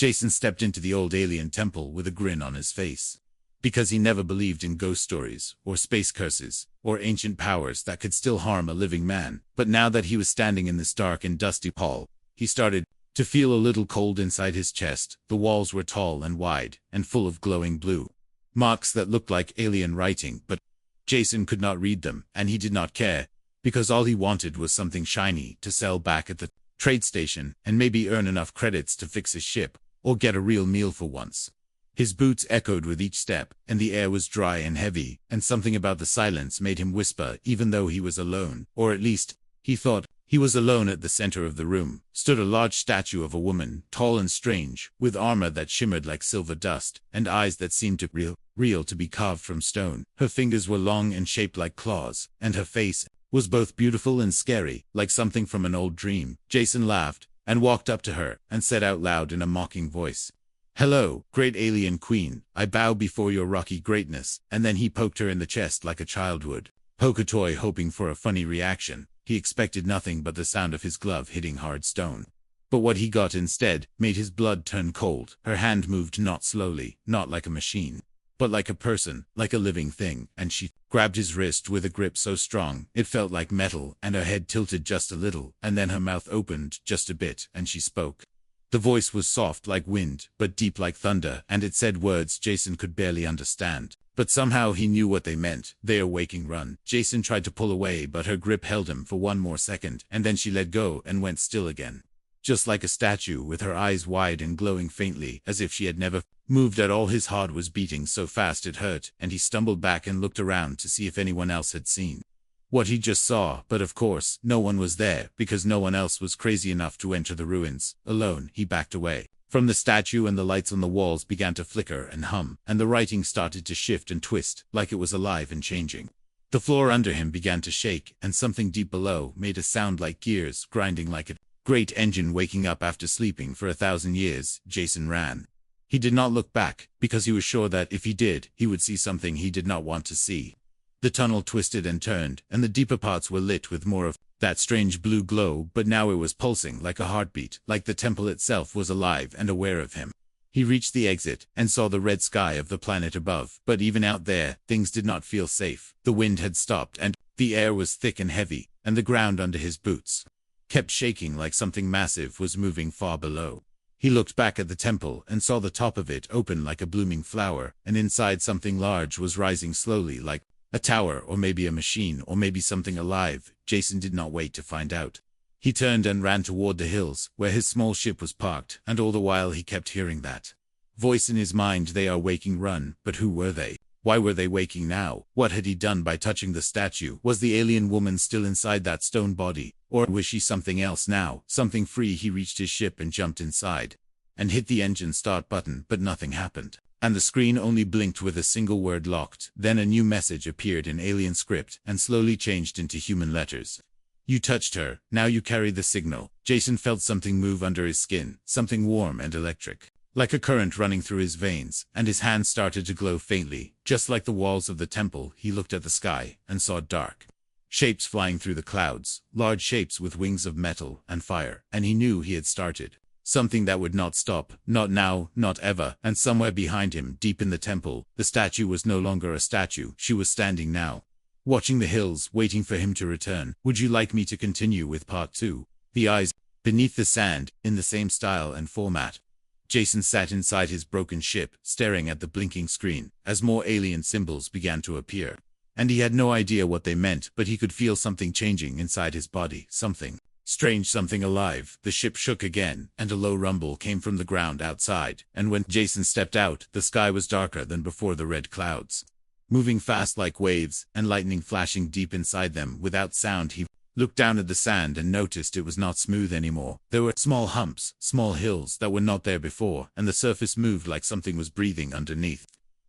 Jason stepped into the old alien temple with a grin on his face. Because he never believed in ghost stories, or space curses, or ancient powers that could still harm a living man. But now that he was standing in this dark and dusty hall, he started to feel a little cold inside his chest. The walls were tall and wide, and full of glowing blue marks that looked like alien writing, but Jason could not read them, and he did not care, because all he wanted was something shiny to sell back at the trade station, and maybe earn enough credits to fix his ship, or get a real meal for once. His boots echoed with each step, and the air was dry and heavy, and something about the silence made him whisper even though he was alone, or at least, he thought he was alone. At the center of the room stood a large statue of a woman, tall and strange, with armor that shimmered like silver dust, and eyes that seemed to real to be carved from stone. Her fingers were long and shaped like claws, and her face was both beautiful and scary, like something from an old dream. Jason laughed, and walked up to her, and said out loud in a mocking voice, "Hello, great alien queen, I bow before your rocky greatness." And then he poked her in the chest like a child would poke a toy, hoping for a funny reaction. He expected nothing but the sound of his glove hitting hard stone. But what he got instead made his blood turn cold. Her hand moved not slowly, not like a machine, but like a person, like a living thing, and she grabbed his wrist with a grip so strong it felt like metal, and her head tilted just a little, and then her mouth opened just a bit, and she spoke. The voice was soft like wind, but deep like thunder, and it said words Jason could barely understand. But somehow he knew what they meant. "They are waking, run." Jason tried to pull away, but her grip held him for one more second, and then she let go and went still again. Just like a statue, with her eyes wide and glowing faintly, as if she had never moved at all. His heart was beating so fast it hurt, and he stumbled back and looked around to see if anyone else had seen what he just saw. But of course, no one was there, because no one else was crazy enough to enter the ruins alone. He backed away from the statue, and the lights on the walls began to flicker and hum, and the writing started to shift and twist, like it was alive and changing. The floor under him began to shake, and something deep below made a sound like gears grinding, like a great engine waking up after sleeping for 1,000 years. Jason ran. He did not look back, because he was sure that if he did, he would see something he did not want to see. The tunnel twisted and turned, and the deeper parts were lit with more of that strange blue glow, but now it was pulsing like a heartbeat, like the temple itself was alive and aware of him. He reached the exit, and saw the red sky of the planet above, but even out there, things did not feel safe. The wind had stopped, and the air was thick and heavy, and the ground under his boots kept shaking like something massive was moving far below. He looked back at the temple, and saw the top of it open like a blooming flower, and inside something large was rising slowly, like a tower, or maybe a machine, or maybe something alive. Jason did not wait to find out. He turned and ran toward the hills, where his small ship was parked, and all the while he kept hearing that voice in his mind, "They are waking, run." But who were they? Why were they waking now? What had he done by touching the statue? Was the alien woman still inside that stone body? Or was she something else now? Something free? He reached his ship and jumped inside, and hit the engine start button, but nothing happened. And the screen only blinked with a single word, "locked." Then a new message appeared in alien script, and slowly changed into human letters. "You touched her, now you carry the signal." Jason felt something move under his skin, something warm and electric, like a current running through his veins, and his hands started to glow faintly, just like the walls of the temple. He looked at the sky, and saw dark shapes flying through the clouds, large shapes with wings of metal and fire, and he knew he had started something that would not stop, not now, not ever. And somewhere behind him, deep in the temple, the statue was no longer a statue. She was standing now, watching the hills, waiting for him to return. "Would you like me to continue with part 2? The eyes beneath the sand, in the same style and format. Jason sat inside his broken ship, staring at the blinking screen, as more alien symbols began to appear. And he had no idea what they meant, but he could feel something changing inside his body, something strange, something alive. The ship shook again, and a low rumble came from the ground outside, and when Jason stepped out, the sky was darker than before, the red clouds moving fast like waves, and lightning flashing deep inside them. Without sound, he looked down at the sand and noticed it was not smooth anymore. There were small humps, small hills that were not there before, and the surface moved like something was breathing underneath.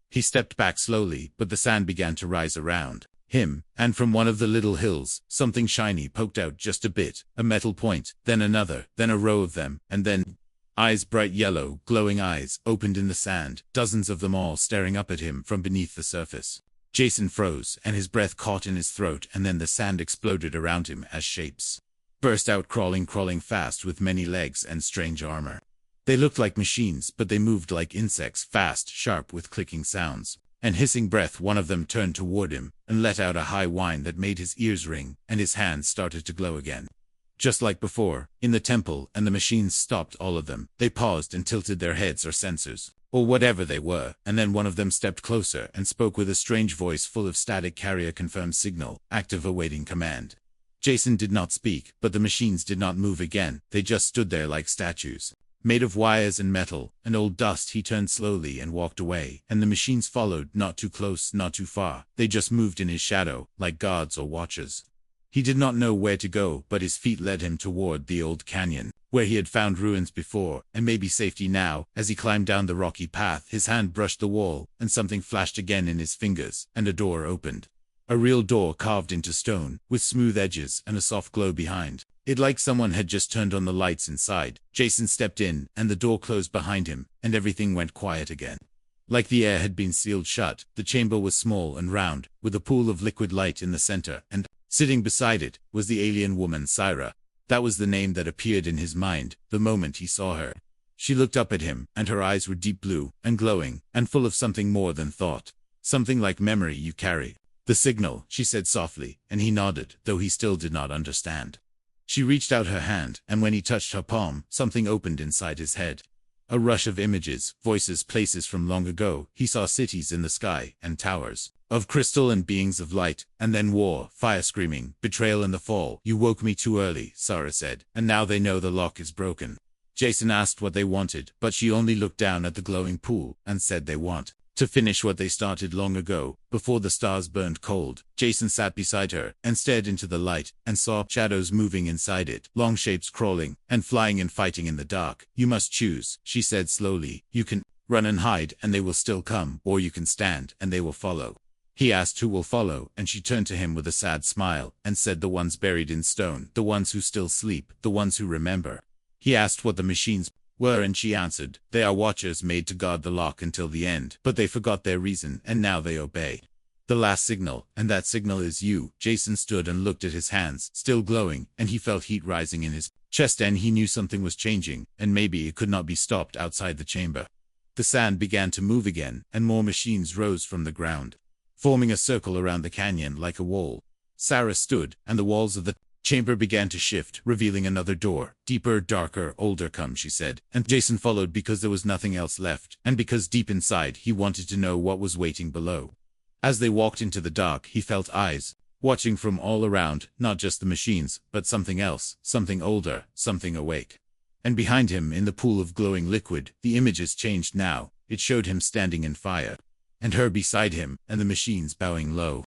He stepped back slowly, but the sand began to rise around him, and from one of the little hills, something shiny poked out just a bit, a metal point, then another, then a row of them, and then eyes, bright yellow, glowing eyes, opened in the sand, dozens of them all staring up at him from beneath the surface. Jason froze, and his breath caught in his throat, and then the sand exploded around him as shapes burst out, crawling fast with many legs and strange armor. They looked like machines, but they moved like insects, fast, sharp, with clicking sounds and hissing breath. One of them turned toward him and let out a high whine that made his ears ring, and his hands started to glow again. Just like before, in the temple, and the machines stopped, all of them. They paused and tilted their heads or sensors, or whatever they were, and then one of them stepped closer and spoke with a strange voice full of static. Carrier confirmed signal, active, awaiting command. Jason did not speak, but the machines did not move again. They just stood there like statues, made of wires and metal and old dust. He turned slowly and walked away, and the machines followed, not too close, not too far. They just moved in his shadow, like guards or watchers. He did not know where to go, but his feet led him toward the old canyon, where he had found ruins before, and maybe safety now. As he climbed down the rocky path, his hand brushed the wall, and something flashed again in his fingers, and a door opened. A real door carved into stone, with smooth edges and a soft glow behind it, like someone had just turned on the lights inside. Jason stepped in, and the door closed behind him, and everything went quiet again. Like the air had been sealed shut. The chamber was small and round, with a pool of liquid light in the center, and sitting beside it was the alien woman, Syra. That was the name that appeared in his mind the moment he saw her. She looked up at him, and her eyes were deep blue and glowing, and full of something more than thought. Something like memory you carry. The signal, she said softly, and he nodded, though he still did not understand. She reached out her hand, and when he touched her palm, something opened inside his head. A rush of images, voices, places from long ago. He saw cities in the sky, and towers of crystal, and beings of light, and then war, fire, screaming, betrayal, and the fall. You woke me too early, Sarah said, and now they know the lock is broken. Jason asked what they wanted, but she only looked down at the glowing pool, and said they want to finish what they started long ago, before the stars burned cold. Jason sat beside her, and stared into the light, and saw shadows moving inside it, long shapes crawling, and flying and fighting in the dark. You must choose, she said slowly. You can run and hide, and they will still come, or you can stand, and they will follow. He asked who will follow, and she turned to him with a sad smile, and said the ones buried in stone, the ones who still sleep, the ones who remember. He asked what the machines were, and she answered, they are watchers made to guard the lock until the end, but they forgot their reason, and now they obey. The last signal, and that signal is you. Jason stood and looked at his hands, still glowing, and he felt heat rising in his chest, and he knew something was changing, and maybe it could not be stopped outside the chamber. The sand began to move again, and more machines rose from the ground, forming a circle around the canyon like a wall. Sarah stood, and the walls of the chamber began to shift, revealing another door. Deeper, darker, older. Come, she said, and Jason followed because there was nothing else left, and because deep inside he wanted to know what was waiting below. As they walked into the dark, he felt eyes watching from all around, not just the machines, but something else, something older, something awake. And behind him, in the pool of glowing liquid, the images changed now. It showed him standing in fire, and her beside him, and the machines bowing low.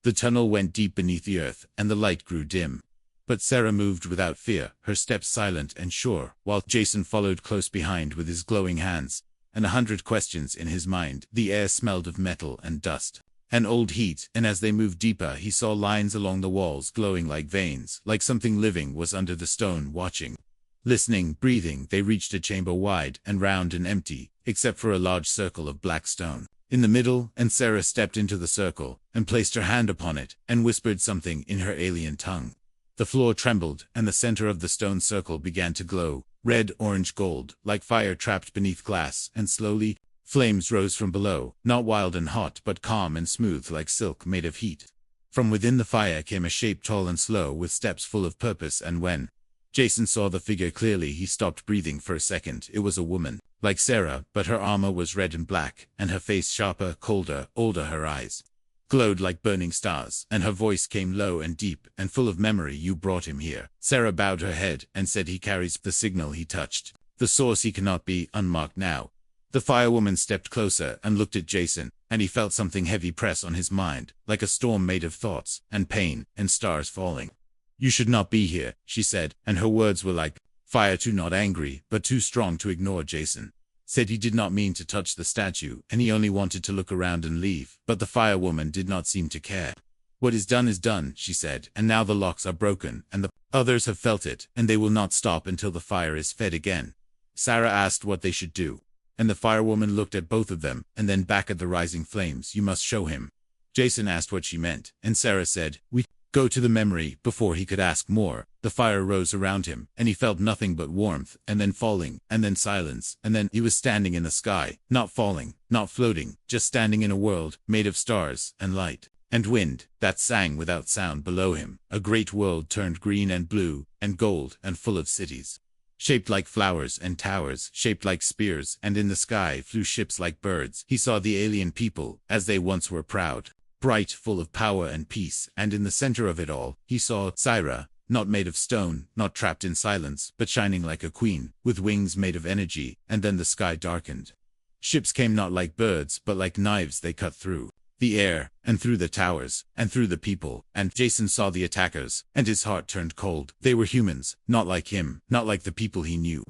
The tunnel went deep beneath the earth, and the light grew dim. But Sarah moved without fear, her steps silent and sure, while Jason followed close behind with his glowing hands, and 100 questions in his mind. The air smelled of metal and dust and old heat, and as they moved deeper, he saw lines along the walls glowing like veins, like something living was under the stone watching, listening, breathing. They reached a chamber wide and round and empty, except for a large circle of black stone in the middle, and Sarah stepped into the circle and placed her hand upon it and whispered something in her alien tongue. The floor trembled, and the center of the stone circle began to glow, red, orange, gold, like fire trapped beneath glass, and slowly, flames rose from below, not wild and hot, but calm and smooth like silk made of heat. From within the fire came a shape tall and slow, with steps full of purpose, and when Jason saw the figure clearly, he stopped breathing for a second. It was a woman, like Sarah, but her armor was red and black, and her face sharper, colder, older. Her eyes glowed like burning stars, and her voice came low and deep, and full of memory. You brought him here. Sarah bowed her head, and said he carries the signal he touched. The source he cannot be unmarked now. The firewoman stepped closer and looked at Jason, and he felt something heavy press on his mind, like a storm made of thoughts, and pain, and stars falling. You should not be here, she said, and her words were like fire, too not angry, but too strong to ignore. Jason said he did not mean to touch the statue, and he only wanted to look around and leave, but the firewoman did not seem to care. What is done, she said, and now the locks are broken, and the others have felt it, and they will not stop until the fire is fed again. Sarah asked what they should do, and the firewoman looked at both of them, and then back at the rising flames. You must show him. Jason asked what she meant, and Sarah said, we Go to the memory. Before he could ask more, the fire rose around him, and he felt nothing but warmth, and then falling, and then silence, and then he was standing in the sky, not falling, not floating, just standing in a world made of stars and light and wind that sang without sound below him, a great world turned green and blue and gold and full of cities, shaped like flowers and towers, shaped like spears, and in the sky flew ships like birds. He saw the alien people, as they once were, proud, bright, full of power and peace, and in the center of it all, he saw Syra, not made of stone, not trapped in silence, but shining like a queen, with wings made of energy. And then the sky darkened. Ships came not like birds, but like knives. They cut through the air, and through the towers, and through the people, and Jason saw the attackers, and his heart turned cold. They were humans, not like him, not like the people he knew,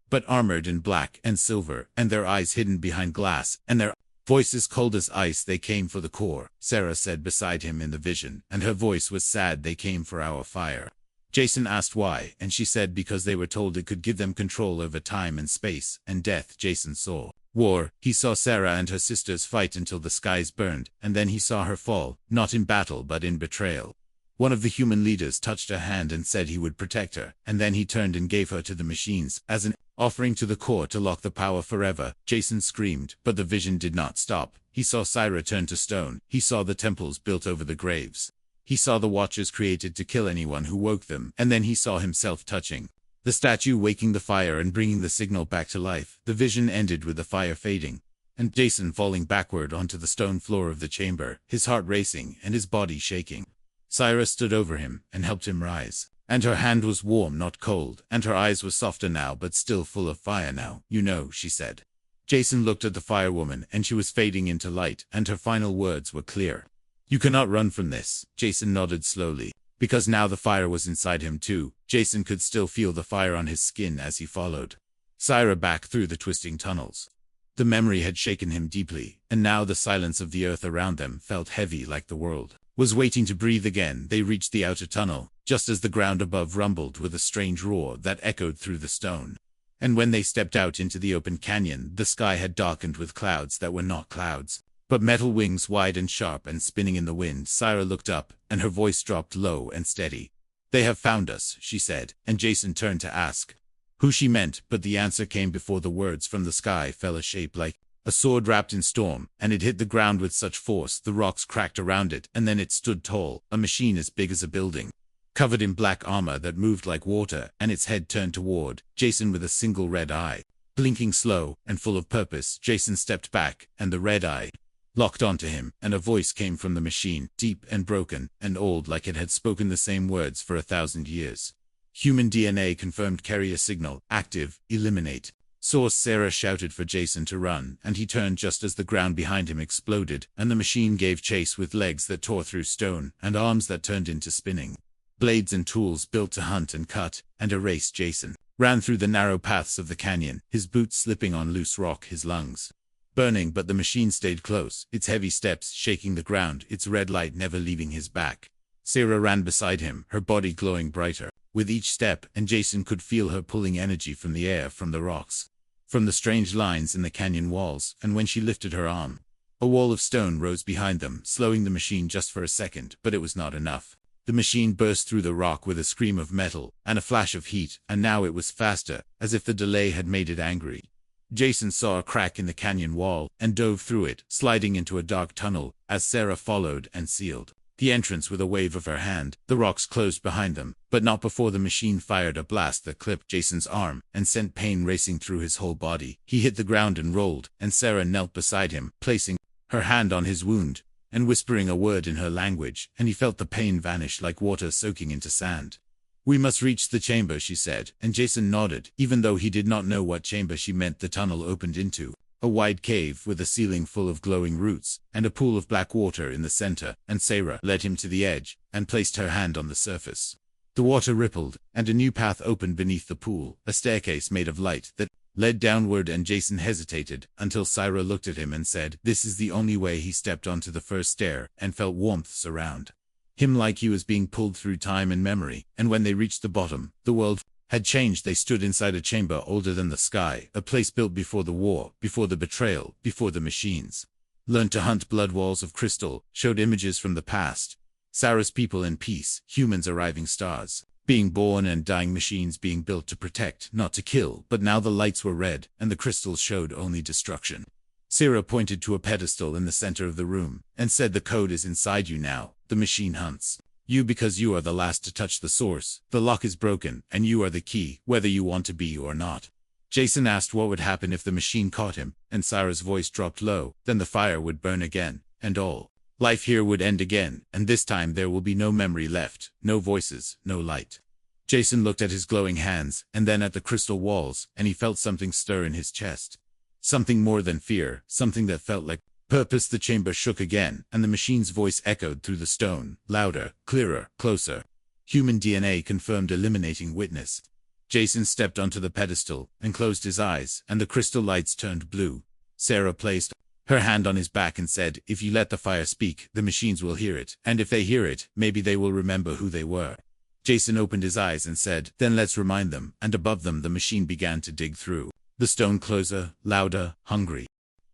but armored in black and silver, and their eyes hidden behind glass, and their voices cold as ice. They came for the core, Sarah said beside him in the vision, and her voice was sad. They came for our fire. Jason asked why, and she said because they were told it could give them control over time and space and death. Jason saw war. He saw Sarah and her sisters fight until the skies burned, and then he saw her fall, not in battle but in betrayal. One of the human leaders touched her hand and said he would protect her, and then he turned and gave her to the machines, as an offering to the core to lock the power forever. Jason screamed, but the vision did not stop. He saw Syra turn to stone. He saw the temples built over the graves. He saw the Watchers created to kill anyone who woke them, and then he saw himself touching the statue, waking the fire and bringing the signal back to life. The vision ended with the fire fading, and Jason falling backward onto the stone floor of the chamber, his heart racing and his body shaking. Syra stood over him and helped him rise, and her hand was warm, not cold, and her eyes were softer now but still full of fire. Now, you know, she said. Jason looked at the firewoman, and she was fading into light, and her final words were clear. You cannot run from this. Jason nodded slowly, because now the fire was inside him too. Jason could still feel the fire on his skin as he followed Syra back through the twisting tunnels. The memory had shaken him deeply, and now the silence of the earth around them felt heavy, like the world was waiting to breathe again. They reached the outer tunnel, just as the ground above rumbled with a strange roar that echoed through the stone. And when they stepped out into the open canyon, the sky had darkened with clouds that were not clouds, but metal wings, wide and sharp and spinning in the wind. Syra looked up, and her voice dropped low and steady. They have found us, she said, and Jason turned to ask who she meant, but the answer came before the words. From the sky fell a shape like a sword wrapped in storm, and it hit the ground with such force the rocks cracked around it, and then it stood tall, a machine as big as a building, covered in black armor that moved like water, and its head turned toward Jason with a single red eye, blinking slow and full of purpose. Jason stepped back, and the red eye locked onto him, and a voice came from the machine, deep and broken and old, like it had spoken the same words for 1,000 years. Human DNA confirmed. Carrier signal active. Eliminate source. Sarah shouted for Jason to run, and he turned just as the ground behind him exploded, and the machine gave chase with legs that tore through stone and arms that turned into spinning blades and tools built to hunt and cut and erase. Jason ran through the narrow paths of the canyon, his boots slipping on loose rock, his lungs burning, but the machine stayed close, its heavy steps shaking the ground, its red light never leaving his back. Sarah ran beside him, her body glowing brighter with each step, and Jason could feel her pulling energy from the air, from the rocks, from the strange lines in the canyon walls. And when she lifted her arm, a wall of stone rose behind them, slowing the machine just for a second, but it was not enough. The machine burst through the rock with a scream of metal and a flash of heat, and now it was faster, as if the delay had made it angry. Jason saw a crack in the canyon wall and dove through it, sliding into a dark tunnel, as Sarah followed and sealed the entrance with a wave of her hand. The rocks closed behind them, but not before the machine fired a blast that clipped Jason's arm and sent pain racing through his whole body. He hit the ground and rolled, and Sarah knelt beside him, placing her hand on his wound and whispering a word in her language, and he felt the pain vanish like water soaking into sand. We must reach the chamber, she said, and Jason nodded, even though he did not know what chamber she meant. The tunnel opened into a wide cave with a ceiling full of glowing roots and a pool of black water in the center, and Sarah led him to the edge and placed her hand on the surface. The water rippled, and a new path opened beneath the pool, a staircase made of light that led downward, and Jason hesitated until Sarah looked at him and said, "This is the only way." He stepped onto the first stair and felt warmth surround him like he was being pulled through time and memory, and when they reached the bottom, the world had changed. They stood inside a chamber older than the sky, a place built before the war, before the betrayal, before the machines learned to hunt. Blood walls of crystal showed images from the past, Sarah's people in peace, humans arriving stars. Being born and dying machines being built to protect, not to kill, but now the lights were red, and the crystals showed only destruction. Sarah pointed to a pedestal in the center of the room, and said the code is inside you now, the machine hunts you because you are the last to touch the source, the lock is broken, and you are the key, whether you want to be or not. Jason asked what would happen if the machine caught him, and Sarah's voice dropped low, then the fire would burn again, and all life here would end again, and this time there will be no memory left, no voices, no light. Jason looked at his glowing hands, and then at the crystal walls, and he felt something stir in his chest. Something more than fear, something that felt like purpose. The chamber shook again, and the machine's voice echoed through the stone, louder, clearer, closer. Human DNA confirmed eliminating witness. Jason stepped onto the pedestal, and closed his eyes, and the crystal lights turned blue. Sarah placed her hand on his back and said, if you let the fire speak, the machines will hear it, and if they hear it, maybe they will remember who they were. Jason opened his eyes and said, then let's remind them, and above them the machine began to dig through the stone, closer, louder, hungry.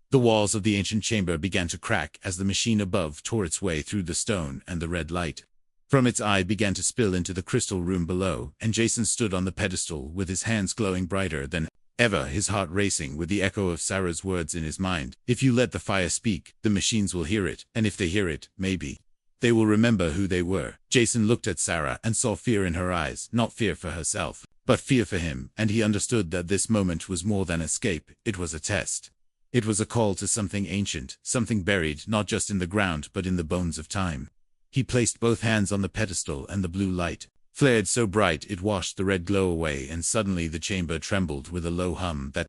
The walls of the ancient chamber began to crack as the machine above tore its way through the stone, and the red light from its eye began to spill into the crystal room below, and Jason stood on the pedestal with his hands glowing brighter than ever, his heart racing with the echo of Sarah's words in his mind. If you let the fire speak, the machines will hear it, and if they hear it, maybe they will remember who they were. Jason looked at Sarah and saw fear in her eyes, not fear for herself, but fear for him, and he understood that this moment was more than escape, it was a test. It was a call to something ancient, something buried not just in the ground but in the bones of time. He placed both hands on the pedestal, and the blue light flared so bright it washed the red glow away, and suddenly the chamber trembled with a low hum that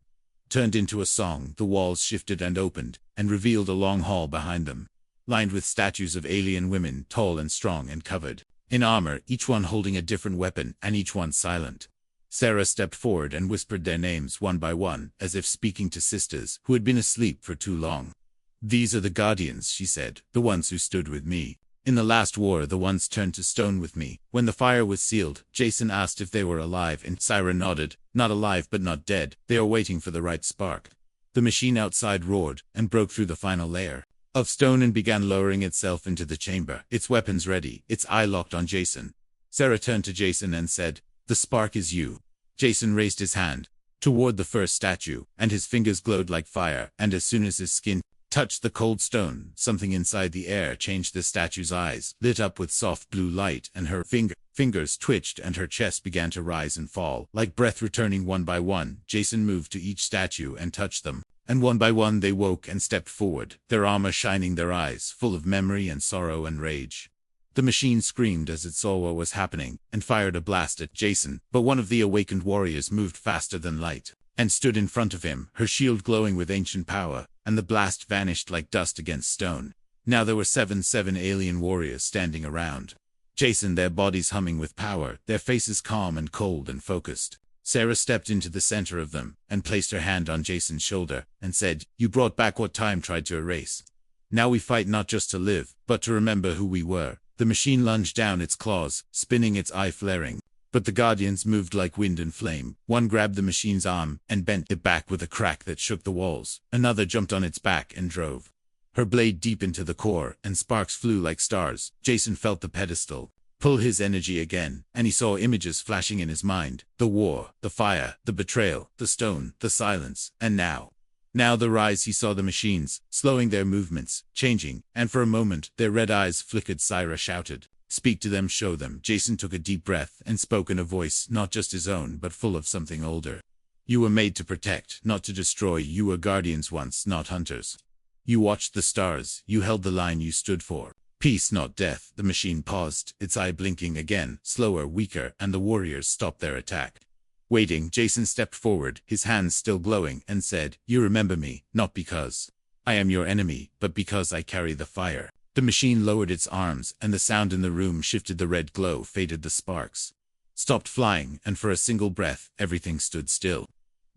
turned into a song. The walls shifted and opened, and revealed a long hall behind them, lined with statues of alien women, tall and strong and covered in armor, each one holding a different weapon, and each one silent. Sarah stepped forward and whispered their names one by one, as if speaking to sisters who had been asleep for too long. These are the Guardians, she said, the ones who stood with me in the last war, the ones turned to stone with me when the fire was sealed. Jason asked if they were alive, and Sarah nodded. Not alive but not dead, they are waiting for the right spark. The machine outside roared, and broke through the final layer of stone and began lowering itself into the chamber, its weapons ready, its eye locked on Jason. Sarah turned to Jason and said, the spark is you. Jason raised his hand toward the first statue, and his fingers glowed like fire, and as soon as his skin touched the cold stone, something inside the air changed. The statue's eyes lit up with soft blue light, and her fingers twitched, and her chest began to rise and fall, like breath returning one by one. Jason moved to each statue and touched them, and one by one they woke and stepped forward, their armor shining, their eyes full of memory and sorrow and rage. The machine screamed as it saw what was happening, and fired a blast at Jason, but one of the awakened warriors moved faster than light, and stood in front of him, her shield glowing with ancient power, and the blast vanished like dust against stone. Now there were seven alien warriors standing around Jason, their bodies humming with power, their faces calm and cold and focused. Sarah stepped into the center of them, and placed her hand on Jason's shoulder, and said, you brought back what time tried to erase. Now we fight not just to live, but to remember who we were. The machine lunged down, its claws spinning, its eye flaring. But the Guardians moved like wind and flame. One grabbed the machine's arm and bent it back with a crack that shook the walls. Another jumped on its back and drove her blade deep into the core, and sparks flew like stars. Jason felt the pedestal pull his energy again, and he saw images flashing in his mind. The war, the fire, the betrayal, the stone, the silence, and now the rise. He saw the machines, slowing their movements, changing, and for a moment, their red eyes flickered. Sarah shouted, speak to them, show them. Jason took a deep breath and spoke in a voice not just his own but full of something older. You were made to protect, not to destroy. You were guardians once, not hunters. You watched the stars, you held the line, you stood for peace, not death. The machine paused, its eye blinking again, slower, weaker, and the warriors stopped their attack. Waiting, Jason stepped forward, his hands still glowing, and said, you remember me, not because I am your enemy, but because I carry the fire. The machine lowered its arms, and the sound in the room shifted. The red glow faded, the sparks stopped flying, and for a single breath, everything stood still.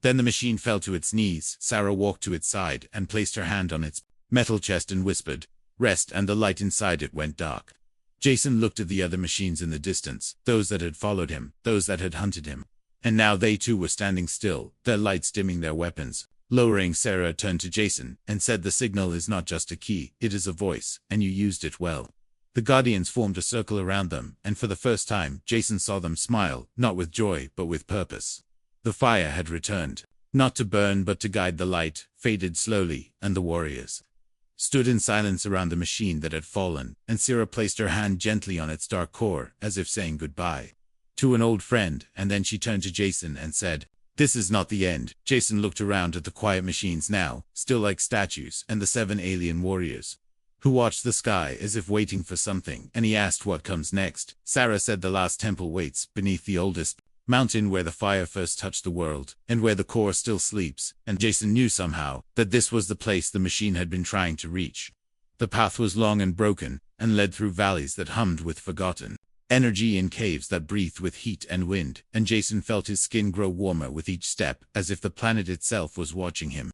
Then the machine fell to its knees. Sarah walked to its side and placed her hand on its metal chest and whispered, rest, and the light inside it went dark. Jason looked at the other machines in the distance, those that had followed him, those that had hunted him. And now they too were standing still, their lights dimming, their weapons lowering. Sarah turned to Jason and said, the signal is not just a key, it is a voice, and you used it well. The Guardians formed a circle around them, and for the first time, Jason saw them smile, not with joy, but with purpose. The fire had returned. Not to burn but to guide. The light faded slowly, and the warriors stood in silence around the machine that had fallen, and Sarah placed her hand gently on its dark core, as if saying goodbye to an old friend, and then she turned to Jason and said, "This is not the end." Jason looked around at the quiet machines now, still like statues, and the 7 alien warriors, who watched the sky as if waiting for something, and he asked what comes next. Sarah said the last temple waits, beneath the oldest mountain where the fire first touched the world, and where the core still sleeps, and Jason knew somehow that this was the place the machine had been trying to reach. The path was long and broken, and led through valleys that hummed with forgotten energy in caves that breathed with heat and wind, and Jason felt his skin grow warmer with each step, as if the planet itself was watching him.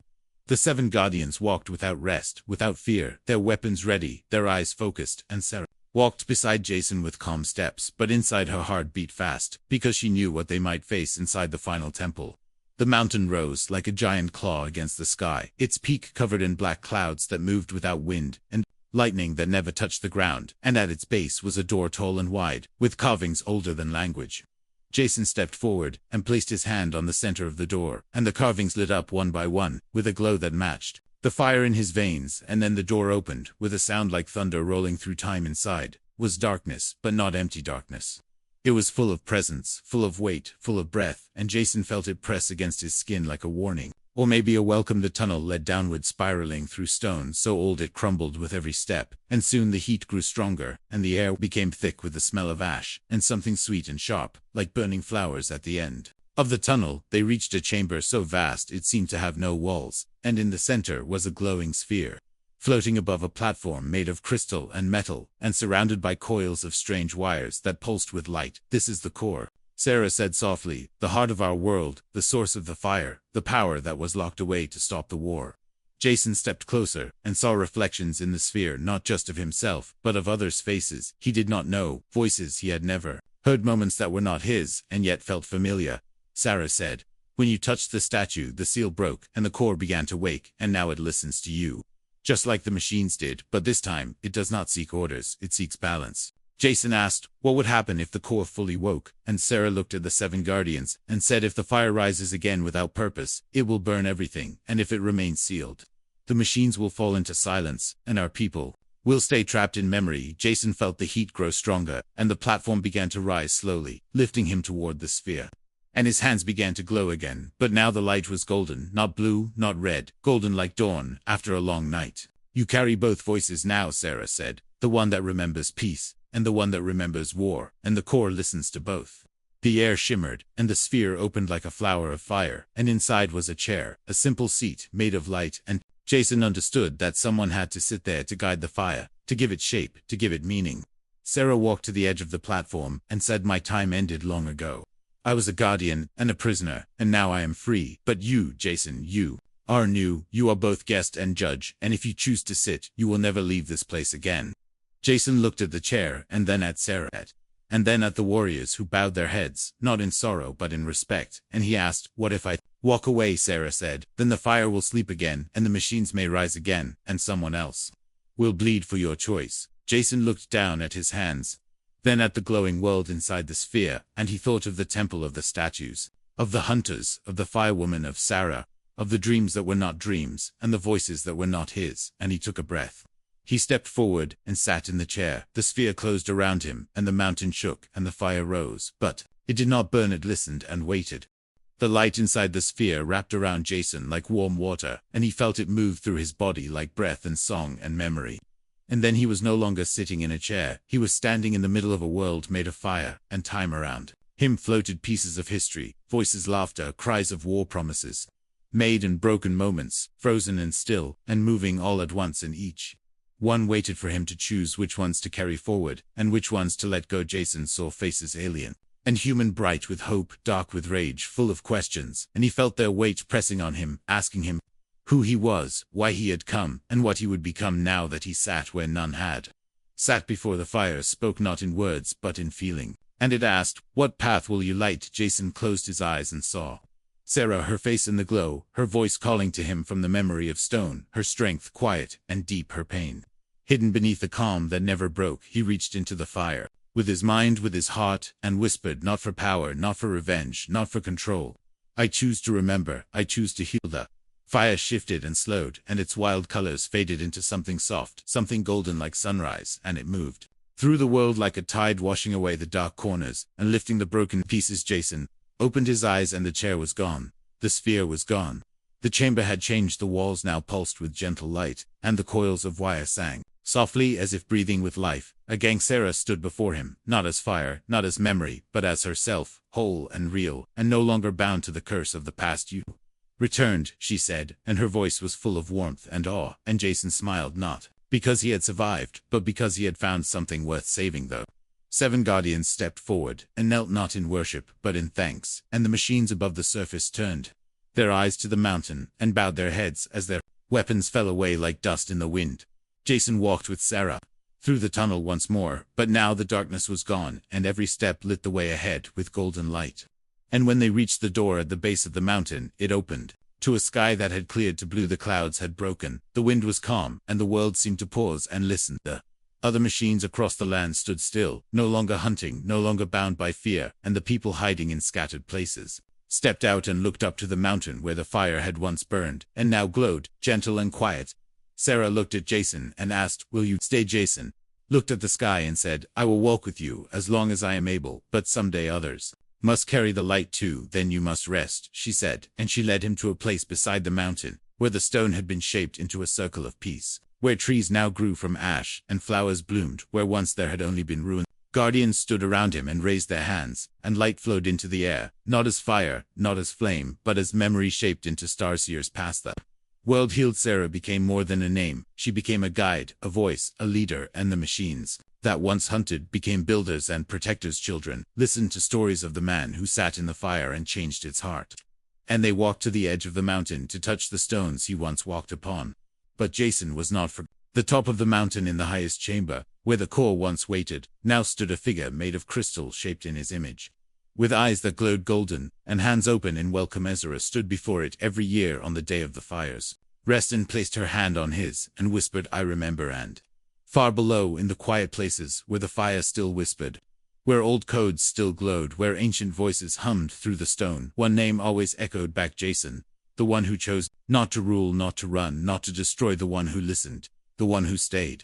The 7 Guardians walked without rest, without fear, their weapons ready, their eyes focused, and Sarah walked beside Jason with calm steps, but inside her heart beat fast, because she knew what they might face inside the final temple. The mountain rose like a giant claw against the sky, its peak covered in black clouds that moved without wind, and lightning that never touched the ground, and at its base was a door tall and wide, with carvings older than language. Jason stepped forward, and placed his hand on the center of the door, and the carvings lit up one by one, with a glow that matched the fire in his veins, and then the door opened, with a sound like thunder rolling through time. Inside was darkness, but not empty darkness. It was full of presence, full of weight, full of breath, and Jason felt it press against his skin like a warning, or maybe a welcome. The tunnel led downward, spiraling through stone so old it crumbled with every step, and soon the heat grew stronger, and the air became thick with the smell of ash, and something sweet and sharp, like burning flowers. At the end of the tunnel, they reached a chamber so vast it seemed to have no walls, and in the center was a glowing sphere, floating above a platform made of crystal and metal, and surrounded by coils of strange wires that pulsed with light. "This is the core," Sarah said softly, "the heart of our world, the source of the fire, the power that was locked away to stop the war." Jason stepped closer, and saw reflections in the sphere, not just of himself, but of others' faces he did not know, voices he had never heard, moments that were not his, and yet felt familiar. Sarah said, "When you touched the statue, the seal broke, and the core began to wake, and now it listens to you. Just like the machines did, but this time, it does not seek orders, it seeks balance." Jason asked, what would happen if the core fully woke, and Sarah looked at the 7 Guardians, and said, "If the fire rises again without purpose, it will burn everything, and if it remains sealed, the machines will fall into silence, and our people will stay trapped in memory." Jason felt the heat grow stronger, and the platform began to rise slowly, lifting him toward the sphere. And his hands began to glow again, but now the light was golden, not blue, not red, golden like dawn, after a long night. "You carry both voices now," Sarah said, "the one that remembers peace, and the one that remembers war, and the core listens to both." The air shimmered, and the sphere opened like a flower of fire, and inside was a chair, a simple seat, made of light, and Jason understood that someone had to sit there to guide the fire, to give it shape, to give it meaning. Sarah walked to the edge of the platform, and said, "My time ended long ago. I was a guardian, and a prisoner, and now I am free. But you, Jason, you are new, you are both guest and judge, and if you choose to sit, you will never leave this place again." Jason looked at the chair, and then at Sarah, and then at the warriors who bowed their heads, not in sorrow but in respect, and he asked, "What if I walk away?" Sarah said, "Then the fire will sleep again, and the machines may rise again, and someone else will bleed for your choice." Jason looked down at his hands, then at the glowing world inside the sphere, and he thought of the temple, of the statues, of the hunters, of the firewoman, of Sarah, of the dreams that were not dreams, and the voices that were not his, and he took a breath. He stepped forward, and sat in the chair. The sphere closed around him, and the mountain shook, and the fire rose, but it did not burn. It listened and waited. The light inside the sphere wrapped around Jason like warm water, and he felt it move through his body like breath and song and memory. And then he was no longer sitting in a chair, he was standing in the middle of a world made of fire, and time around him floated pieces of history, voices, laughter, cries of war, promises made and broken, moments, frozen and still, and moving all at once, and each one waited for him to choose which ones to carry forward, and which ones to let go. Jason saw faces, alien and human, bright with hope, dark with rage, full of questions, and he felt their weight pressing on him, asking him who he was, why he had come, and what he would become now that he sat where none had sat before. The fire spoke not in words but in feeling, and it asked, "What path will you light?" Jason closed his eyes and saw Sarah, her face in the glow, her voice calling to him from the memory of stone, her strength quiet and deep, her pain Hidden beneath the calm that never broke, he reached into the fire. With his mind, with his heart, and whispered, not for power, not for revenge, not for control. I choose to remember, I choose to heal. The fire shifted and slowed, and its wild colors faded into something soft, something golden like sunrise, and it moved through the world like a tide, washing away the dark corners and lifting the broken pieces. Jason opened his eyes, and the chair was gone. The sphere was gone. The chamber had changed. The walls now pulsed with gentle light, and the coils of wire sang softly as if breathing with life. Again Sarah stood before him, not as fire, not as memory, but as herself, whole and real, and no longer bound to the curse of the past. You returned, she said, and her voice was full of warmth and awe, and Jason smiled, not because he had survived, but because he had found something worth saving. The 7 guardians stepped forward, and knelt not in worship, but in thanks, and the machines above the surface turned their eyes to the mountain, and bowed their heads as their weapons fell away like dust in the wind. Jason walked with Sarah through the tunnel once more, but now the darkness was gone, and every step lit the way ahead with golden light. And when they reached the door at the base of the mountain, it opened to a sky that had cleared to blue. The clouds had broken, the wind was calm, and the world seemed to pause and listen. The other machines across the land stood still, no longer hunting, no longer bound by fear, and the people hiding in scattered places stepped out and looked up to the mountain where the fire had once burned, and now glowed, gentle and quiet. Sarah looked at Jason and asked, "Will you stay?" Jason looked at the sky and said, "I will walk with you as long as I am able, but someday others must carry the light too. Then you must rest," she said, and she led him to a place beside the mountain, where the stone had been shaped into a circle of peace, where trees now grew from ash, and flowers bloomed where once there had only been ruin. Guardians stood around him and raised their hands, and light flowed into the air, not as fire, not as flame, but as memory shaped into starseers past the world. Healed Sarah became more than a name. She became a guide, a voice, a leader, and the machines that once hunted became builders and protectors. Children listened to stories of the man who sat in the fire and changed its heart. And they walked to the edge of the mountain to touch the stones he once walked upon. But Jason was not for the top of the mountain. In the highest chamber, where the core once waited, now stood a figure made of crystal shaped in his image. With eyes that glowed golden, and hands open in welcome, Ezra stood before it every year on the day of the fires. Reston placed her hand on his, and whispered, "I remember." And far below, in the quiet places, where the fire still whispered, where old codes still glowed, where ancient voices hummed through the stone, one name always echoed back: Jason. The one who chose not to rule, not to run, not to destroy, the one who listened, the one who stayed.